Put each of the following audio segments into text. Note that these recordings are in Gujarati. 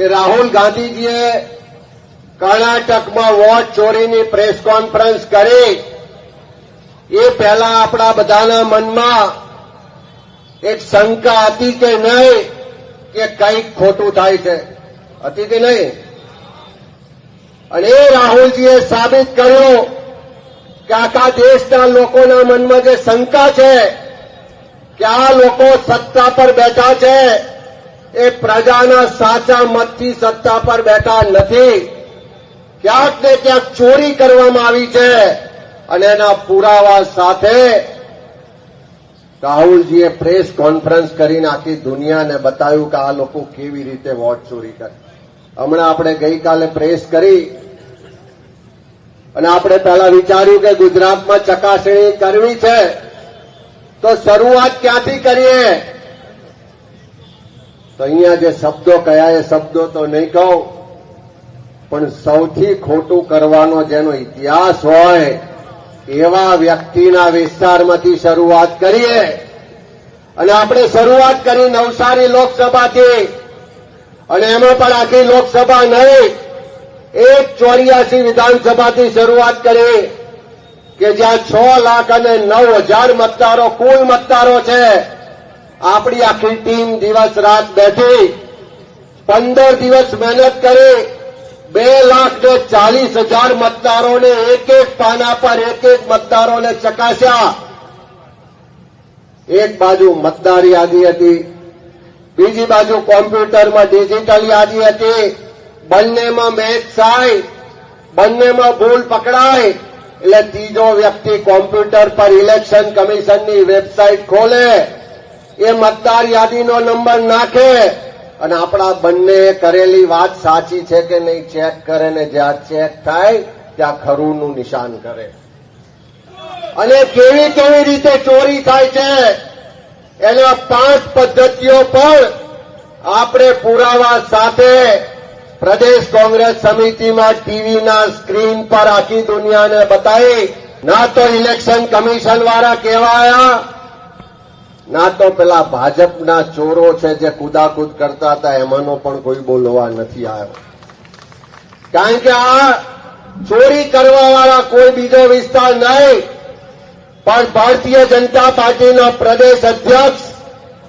કે રાહુલ ગાંધીજીએ કર્ણાટકમાં વોટ ચોરીની પ્રેસ કોન્ફરન્સ કરી એ પહેલા આપણા બધાના મનમાં એક શંકા હતી કે નહીં કે કંઈક ખોટું થાય છે, હતી કે નહીં? અને એ રાહુલજીએ સાબિત કર્યું કે આખા દેશના લોકોના મનમાં જે શંકા છે કે આ લોકો સત્તા પર બેઠા છે એ પ્રજાના સાચા મતથી સત્તા પર બેઠા નથી, ક્યાંક ને ક્યાંક ચોરી કરવામાં આવી છે. અને એના પુરાવા સાથે રાહુલજીએ પ્રેસ કોન્ફરન્સ કરીને આખી દુનિયાને બતાવ્યું કે આ લોકો કેવી રીતે વોટ ચોરી કરે. હમણાં આપણે ગઈકાલે પ્રેસ કરી અને આપણે પહેલા વિચાર્યું કે ગુજરાતમાં ચકાસણી કરવી છે તો શરૂઆત ક્યાંથી કરીએ? તો અહીંયા જે શબ્દો કયા એ શબ્દો તો નહીં કહું, પણ સૌથી ખોટું કરવાનો જેનો ઇતિહાસ હોય એવા વ્યક્તિના વિસ્તારમાંથી શરૂઆત કરીએ. અને આપણે શરૂઆત કરી નવસારી લોકસભાથી, અને એમાં પણ આખી લોકસભા નહીં, 84 વિધાનસભાથી શરૂઆત કરી કે જ્યાં 6,09,000 મતદારો કુલ મતદારો છે. આપણી આખી ટીમ દિવસ રાત બેઠી, 15 દિવસ મહેનત કરી, 2,40,000 મતદારોને એક એક પાના પર એક એક મતદારોને ચકાસ્યા. એક બાજુ મતદાર યાદી હતી, બીજી બાજુ કોમ્પ્યુટરમાં ડિજિટલ યાદી હતી. બંનેમાં મેચ થાય, બંનેમાં ભૂલ પકડાય એટલે ત્રીજો વ્યક્તિ કોમ્પ્યુટર પર ઇલેક્શન કમિશનની વેબસાઇટ ખોલે, એ મતદાર યાદીનો નંબર નાખે અને આપણા બંને કરેલી વાત સાચી છે કે નહીં ચેક કરે, ને જ્યાં ચેક થાય ત્યાં ખરુંનું નિશાન કરે. અને કેવી કેવી રીતે ચોરી થાય છે એના 5 પદ્ધતિઓ પણ આપણે પુરાવા સાથે પ્રદેશ કોંગ્રેસ સમિતિમાં ટીવીના સ્ક્રીન પર આખી દુનિયાને બતાવી. ના તો ઇલેક્શન કમિશન વાળા કહેવાયા, ના તો પેલા ભાજપના ચોરો છે જે કુદાકુદ કરતા હતા એમાંનો પણ કોઈ બોલવા નથી આવ્યો. કારણ કે આ ચોરી કરવાવાળા કોઈ બીજો વિસ્તાર નહીં પણ ભારતીય જનતા પાર્ટીના પ્રદેશ અધ્યક્ષ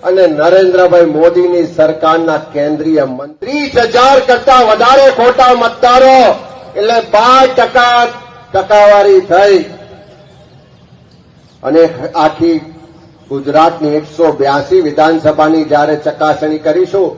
અને નરેન્દ્રભાઈ મોદીની સરકારના કેન્દ્રીય મંત્રી. 30,000 કરતા વધારે ખોટા મતદારો એટલે 12% ટકાવારી થઈ. અને આખી ગુજરાતની 182 વિધાનસભાની જયારે ચકાસણી કરીશું